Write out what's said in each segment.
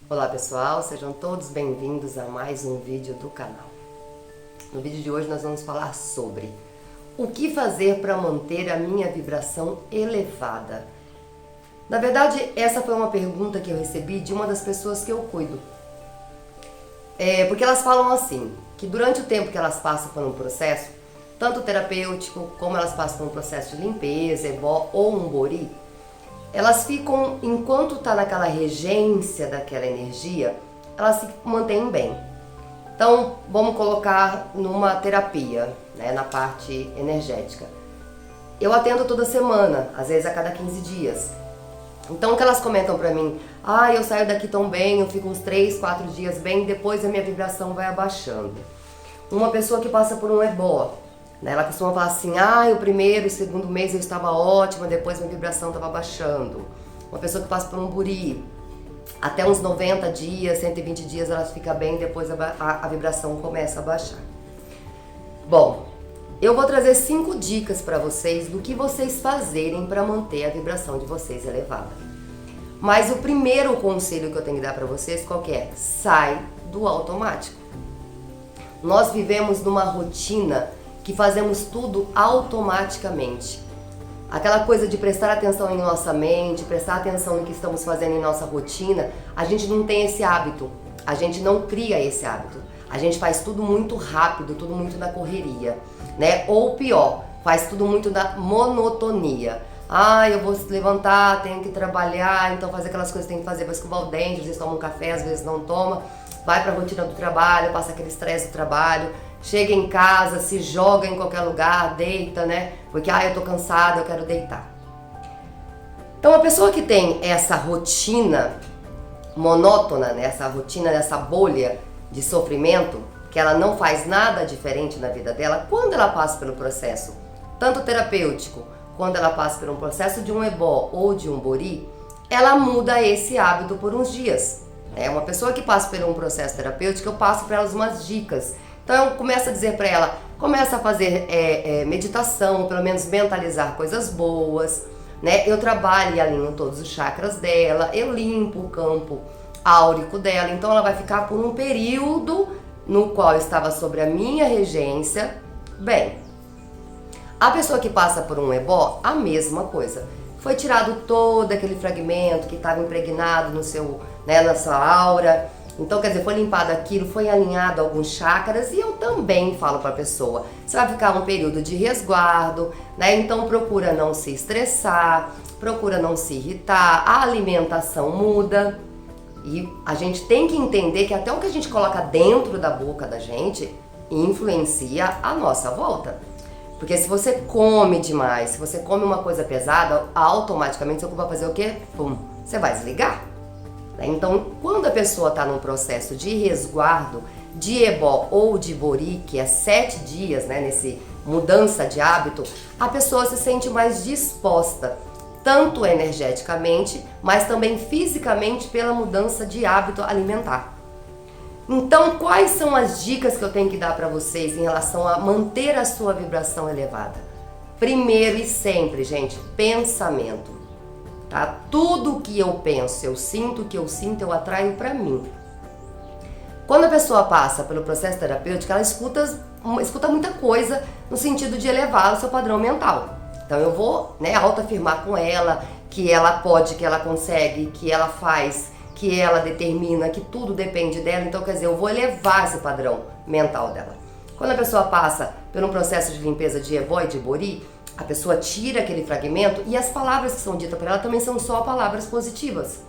Olá pessoal, sejam todos bem-vindos a mais um vídeo do canal. No vídeo de hoje nós vamos falar sobre o que fazer para manter a minha vibração elevada. Na verdade, essa foi uma pergunta que eu recebi de uma das pessoas que eu cuido. Porque elas falam assim, que durante o tempo que elas passam por um processo, tanto terapêutico, como elas passam por um processo de limpeza, ebó ou umbori, elas ficam, enquanto está naquela regência daquela energia, elas se mantêm bem. Então, vamos colocar numa terapia, né, na parte energética. Eu atendo toda semana, às vezes a cada 15 dias. Então, o que elas comentam pra mim, eu saio daqui tão bem, eu fico uns 3, 4 dias bem, depois a minha vibração vai abaixando. Uma pessoa que passa por um ebó, ela costuma falar assim, o primeiro, o segundo mês eu estava ótima, depois minha vibração estava baixando. Uma pessoa que passa por um buri, até uns 90 dias, 120 dias ela fica bem, depois a vibração começa a baixar. Bom, eu vou trazer 5 dicas para vocês do que vocês fazerem para manter a vibração de vocês elevada. Mas o primeiro conselho que eu tenho que dar para vocês, qual que é? Sai do automático. Nós vivemos numa rotina que fazemos tudo automaticamente. Aquela coisa de prestar atenção em nossa mente, prestar atenção no que estamos fazendo em nossa rotina, a gente não tem esse hábito, a gente não cria esse hábito. A gente faz tudo muito rápido, tudo muito na correria, né? Ou pior, faz tudo muito na monotonia. Eu vou se levantar, tenho que trabalhar, então fazer aquelas coisas que tem que fazer, vai escovar o dente, às vezes toma um café, às vezes não toma, vai pra rotina do trabalho, passa aquele estresse do trabalho, chega em casa, se joga em qualquer lugar, deita, né? Porque, eu tô cansada, eu quero deitar. Então, a pessoa que tem essa rotina monótona, né? Essa rotina, essa bolha de sofrimento, que ela não faz nada diferente na vida dela, quando ela passa pelo processo, tanto terapêutico, quando ela passa por um processo de um ebó ou de um bori, ela muda esse hábito por uns dias. Uma pessoa que passa por um processo terapêutico, eu passo para elas umas dicas. Então eu começo a dizer para ela, começa a fazer meditação, pelo menos mentalizar coisas boas, né? Eu trabalho e alinho todos os chakras dela, eu limpo o campo áurico dela, então ela vai ficar por um período no qual estava sobre a minha regência, bem. A pessoa que passa por um ebó, a mesma coisa. Foi tirado todo aquele fragmento que estava impregnado no seu, na sua aura. Então, quer dizer, foi limpado aquilo, foi alinhado alguns chakras e eu também falo para a pessoa, você vai ficar um período de resguardo, né? Então procura não se estressar, procura não se irritar, a alimentação muda e a gente tem que entender que até o que a gente coloca dentro da boca da gente influencia a nossa volta. Porque se você come demais, se você come uma coisa pesada, automaticamente seu corpo vai fazer o quê? Pum, você vai desligar. Então, quando a pessoa está num processo de resguardo, de ebó ou de bori, que é 7 dias, nesse mudança de hábito, a pessoa se sente mais disposta, tanto energeticamente, mas também fisicamente pela mudança de hábito alimentar. Então, quais são as dicas que eu tenho que dar para vocês em relação a manter a sua vibração elevada? Primeiro e sempre, gente, pensamento. Tá? Tudo que eu penso, eu sinto, o que eu sinto, eu atraio para mim. Quando a pessoa passa pelo processo terapêutico, ela escuta muita coisa no sentido de elevar o seu padrão mental. Então eu vou, autoafirmar com ela que ela pode, que ela consegue, que ela faz, que ela determina, que tudo depende dela. Então, quer dizer, eu vou elevar esse padrão mental dela. Quando a pessoa passa por um processo de limpeza de ebó e de bori, a pessoa tira aquele fragmento e as palavras que são ditas para ela também são só palavras positivas.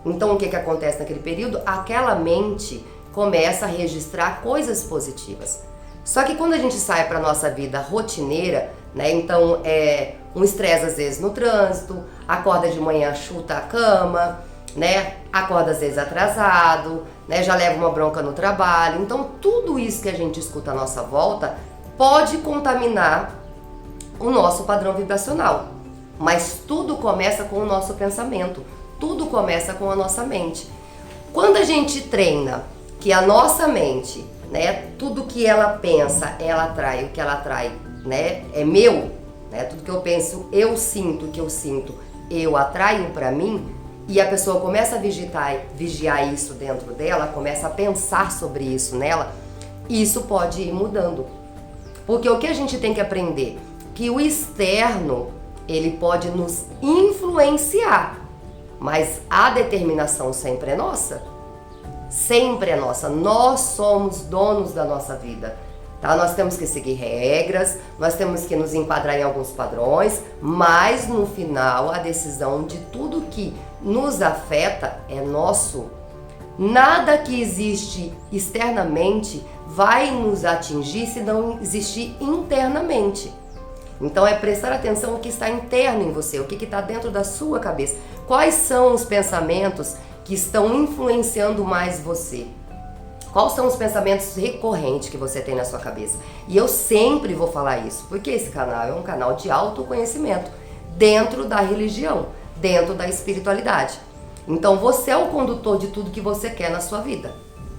Então, o que acontece naquele período? Aquela mente começa a registrar coisas positivas. Só que quando a gente sai para a nossa vida rotineira, então um estresse às vezes no trânsito, acorda de manhã, chuta a cama, acorda às vezes atrasado, já leva uma bronca no trabalho. Então, tudo isso que a gente escuta à nossa volta pode contaminar o nosso padrão vibracional, mas tudo começa com o nosso pensamento, tudo começa com a nossa mente. Quando a gente treina que a nossa mente, tudo que ela pensa, ela atrai, o que ela atrai, é meu, tudo que eu penso, eu sinto, o que eu sinto, eu atraio para mim, e a pessoa começa a vigiar isso dentro dela, começa a pensar sobre isso nela, isso pode ir mudando. Porque o que a gente tem que aprender? Que o externo, ele pode nos influenciar, mas a determinação sempre é nossa. Sempre é nossa. Nós somos donos da nossa vida. Tá? Nós temos que seguir regras, nós temos que nos enquadrar em alguns padrões, mas no final a decisão de tudo que nos afeta é nosso. Nada que existe externamente vai nos atingir se não existir internamente. Então é prestar atenção no que está interno em você, o que está dentro da sua cabeça. Quais são os pensamentos que estão influenciando mais você? Quais são os pensamentos recorrentes que você tem na sua cabeça? E eu sempre vou falar isso, porque esse canal é um canal de autoconhecimento dentro da religião, dentro da espiritualidade. Então você é o condutor de tudo que você quer na sua vida,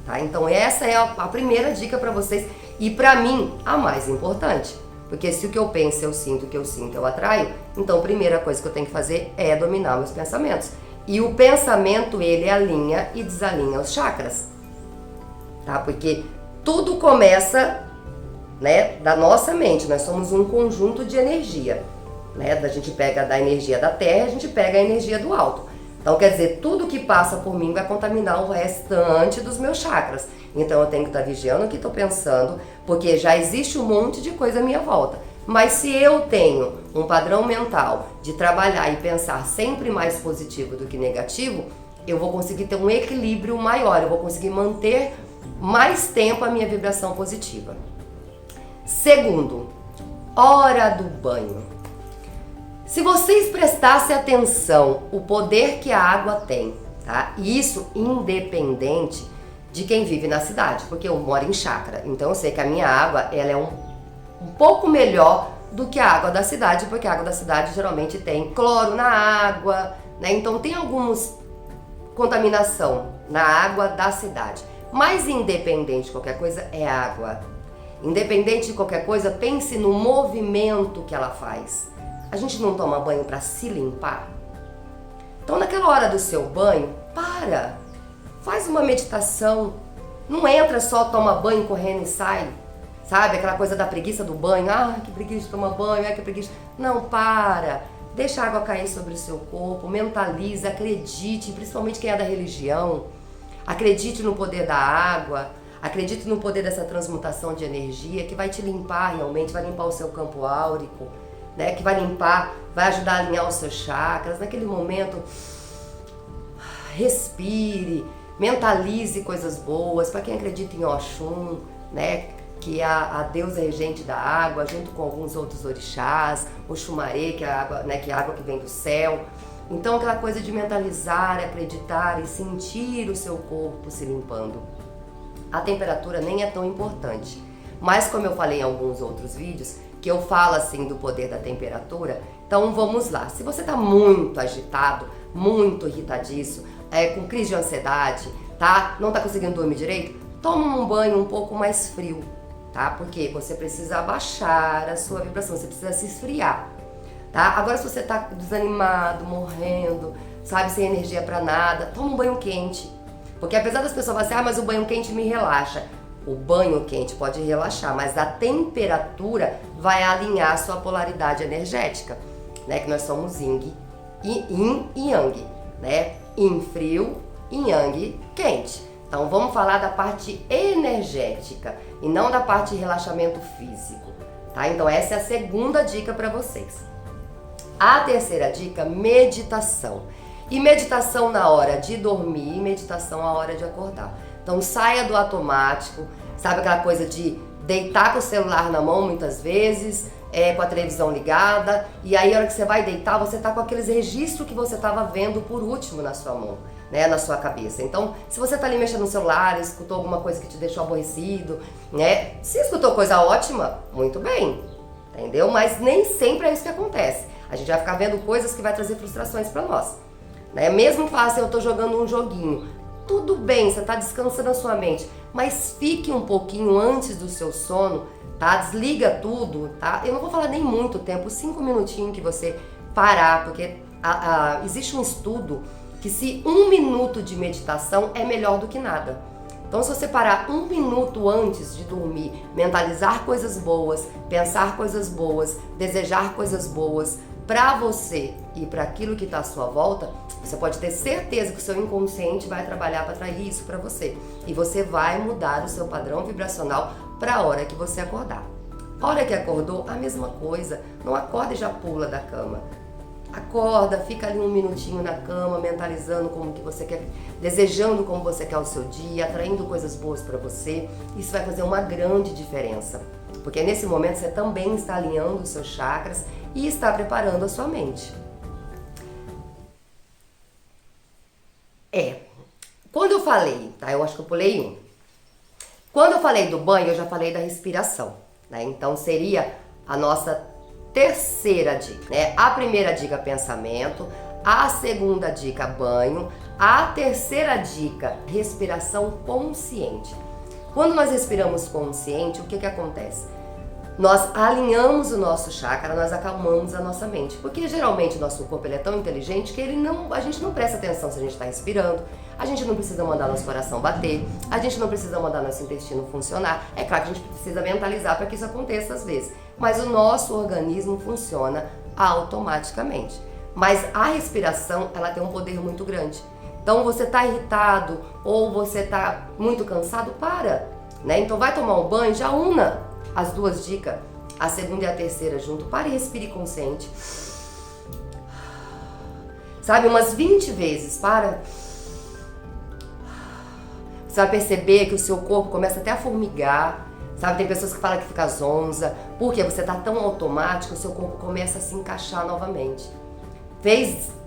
tá? Então essa é a primeira dica para vocês e para mim a mais importante. Porque se o que eu penso, eu sinto, o que eu sinto, eu atraio, então a primeira coisa que eu tenho que fazer é dominar meus pensamentos. E o pensamento, ele alinha e desalinha os chakras. Tá? Porque tudo começa, né, da nossa mente. Nós somos um conjunto de energia, né? A gente pega da energia da terra, a gente pega a energia do alto. Então quer dizer, tudo que passa por mim vai contaminar o restante dos meus chakras. Então eu tenho que estar vigiando o que estou pensando, porque já existe um monte de coisa à minha volta. Mas se eu tenho um padrão mental de trabalhar e pensar sempre mais positivo do que negativo, eu vou conseguir ter um equilíbrio maior, eu vou conseguir manter mais tempo a minha vibração positiva. Segundo, hora do banho. Se vocês prestassem atenção o poder que a água tem, tá? E isso independente de quem vive na cidade, porque eu moro em chácara, então eu sei que a minha água ela é um pouco melhor do que a água da cidade, porque a água da cidade geralmente tem cloro na água, né? Então tem algumas contaminação na água da cidade. Mas independente de qualquer coisa, é água. Independente de qualquer coisa, pense no movimento que ela faz. A gente não toma banho para se limpar? Então naquela hora do seu banho, faz uma meditação. Não entra só, toma banho, correndo e sai. Sabe, aquela coisa da preguiça do banho. Que preguiça de tomar banho, que preguiça. Não, para. Deixa a água cair sobre o seu corpo, mentaliza, acredite, principalmente quem é da religião. Acredite no poder da água, acredite no poder dessa transmutação de energia que vai te limpar realmente, vai limpar o seu campo áurico, né? Que vai limpar, vai ajudar a alinhar os seus chakras. Naquele momento, respire, mentalize coisas boas. Para quem acredita em Oxum, né? Que é a deusa regente da água, junto com alguns outros orixás, o Xumaré, que é a água, né, que é a água que vem do céu. Então aquela coisa de mentalizar, acreditar e sentir o seu corpo se limpando. A temperatura nem é tão importante, mas como eu falei em alguns outros vídeos, que eu falo assim do poder da temperatura, então vamos lá. Se você está muito agitado, muito irritadiço, com crise de ansiedade, tá? Não está conseguindo dormir direito, toma um banho um pouco mais frio. Tá? Porque você precisa abaixar a sua vibração, você precisa se esfriar, tá? Agora se você tá desanimado, morrendo, sabe, sem energia pra nada, toma um banho quente. Porque apesar das pessoas falarem assim, mas o banho quente me relaxa. O banho quente pode relaxar, mas a temperatura vai alinhar a sua polaridade energética, né? Que nós somos yin e yang, né? Yin frio e yang quente. Então vamos falar da parte energética e não da parte de relaxamento físico, tá? Então essa é a segunda dica para vocês. A terceira dica, meditação. E meditação na hora de dormir e meditação na hora de acordar. Então saia do automático, sabe aquela coisa de deitar com o celular na mão muitas vezes, com a televisão ligada, e aí a hora que você vai deitar, você tá com aqueles registros que você estava vendo por último na sua mão, né, na sua cabeça. Então, se você tá ali mexendo no celular, escutou alguma coisa que te deixou aborrecido, né, se escutou coisa ótima, muito bem, entendeu? Mas nem sempre é isso que acontece. A gente vai ficar vendo coisas que vai trazer frustrações para nós, né? Mesmo que faça, eu tô jogando um joguinho, tudo bem, você tá descansando a sua mente, mas fique um pouquinho antes do seu sono, tá? Desliga tudo, tá? Eu não vou falar nem muito tempo, 5 minutinhos que você parar, porque existe um estudo que se 1 minuto de meditação é melhor do que nada. Então, se você parar 1 minuto antes de dormir, mentalizar coisas boas, pensar coisas boas, desejar coisas boas para você e para aquilo que está à sua volta, você pode ter certeza que o seu inconsciente vai trabalhar para atrair isso para você. E você vai mudar o seu padrão vibracional para a hora que você acordar. A hora que acordou, a mesma coisa. Não acorda e já pula da cama. Acorda, fica ali 1 minutinho na cama, mentalizando como que você quer, desejando como você quer o seu dia, atraindo coisas boas para você. Isso vai fazer uma grande diferença, porque nesse momento você também está alinhando os seus chakras e está preparando a sua mente. Quando eu falei, tá? Eu acho que eu pulei um. Quando eu falei do banho, eu já falei da respiração, né? Então seria a nossa terceira dica, né? A primeira dica, pensamento. A segunda dica, banho. A terceira dica, respiração consciente. Quando nós respiramos consciente, o que acontece? Nós alinhamos o nosso chakra, nós acalmamos a nossa mente. Porque geralmente o nosso corpo ele é tão inteligente que a gente não presta atenção se a gente está respirando, a gente não precisa mandar nosso coração bater, a gente não precisa mandar nosso intestino funcionar. É claro que a gente precisa mentalizar para que isso aconteça às vezes, mas o nosso organismo funciona automaticamente. Mas a respiração, ela tem um poder muito grande. Então você está irritado ou você está muito cansado, para, né? Então vai tomar um banho, já una as duas dicas, a segunda e a terceira junto, para e respire consciente. Sabe, umas 20 vezes, para. Você vai perceber que o seu corpo começa até a formigar, sabe? Tem pessoas que falam que fica zonza, porque você tá tão automático, o seu corpo começa a se encaixar novamente.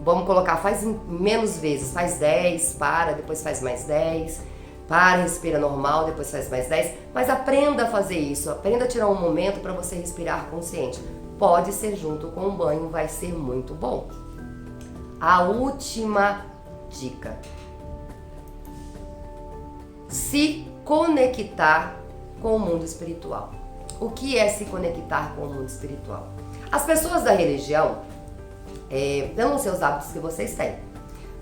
Vamos colocar, faz menos vezes, faz 10, para, depois faz mais 10. Para, respira normal, depois faz mais 10, mas aprenda a fazer isso, aprenda a tirar um momento para você respirar consciente. Pode ser junto com o banho, vai ser muito bom. A última dica: se conectar com o mundo espiritual. O que é se conectar com o mundo espiritual? As pessoas da religião, eu não sei os hábitos que vocês têm,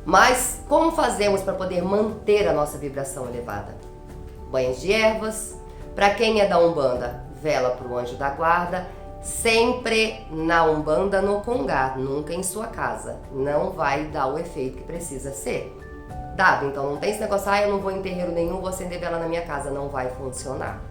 mas como fazemos para poder manter a nossa vibração elevada? Banhos de ervas. Para quem é da Umbanda, vela para o anjo da guarda. Sempre na Umbanda, no Congá, nunca em sua casa. Não vai dar o efeito que precisa ser dado. Então não tem esse negócio, eu não vou em terreiro nenhum, vou acender vela na minha casa. Não vai funcionar,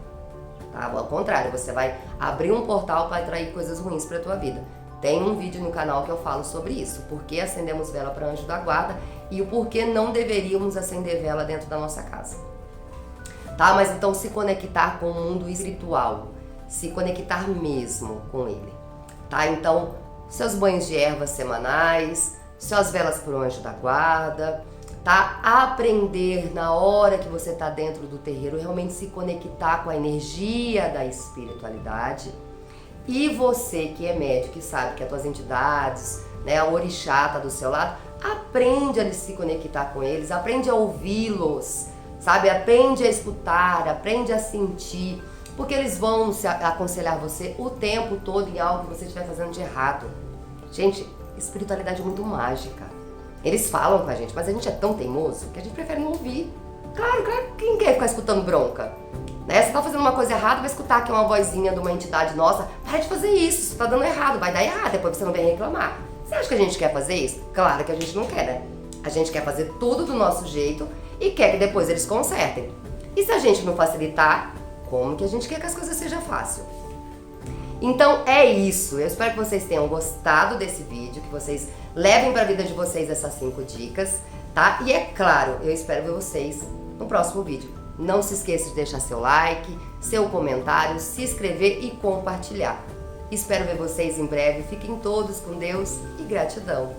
tá? Ao contrário, você vai abrir um portal para atrair coisas ruins para a tua vida. Tem um vídeo no canal que eu falo sobre isso, por que acendemos vela para anjo da guarda e o porquê não deveríamos acender vela dentro da nossa casa. Tá? Mas então se conectar com o mundo espiritual, se conectar mesmo com ele. Tá? Então, seus banhos de ervas semanais, suas velas para o anjo da guarda, tá? Aprender na hora que você está dentro do terreiro, realmente se conectar com a energia da espiritualidade. E você que é médico, que sabe que as tuas entidades, né, a orixá tá do seu lado, aprende a se conectar com eles, aprende a ouvi-los, sabe? Aprende a escutar, aprende a sentir, porque eles vão aconselhar você o tempo todo em algo que você estiver fazendo de errado. Gente, espiritualidade é muito mágica. Eles falam com a gente, mas a gente é tão teimoso que a gente prefere não ouvir. Claro, quem quer ficar escutando bronca? Né? Você tá fazendo uma coisa errada, vai escutar aqui uma vozinha de uma entidade nossa, para de fazer isso, você tá dando errado, vai dar errado, depois você não vem reclamar. Você acha que a gente quer fazer isso? Claro que a gente não quer, né? A gente quer fazer tudo do nosso jeito e quer que depois eles consertem. E se a gente não facilitar, como que a gente quer que as coisas sejam fáceis? Então é isso, eu espero que vocês tenham gostado desse vídeo, que vocês levem para a vida de vocês essas 5 dicas, tá? E é claro, eu espero ver vocês no próximo vídeo. Não se esqueça de deixar seu like, seu comentário, se inscrever e compartilhar. Espero ver vocês em breve. Fiquem todos com Deus e gratidão.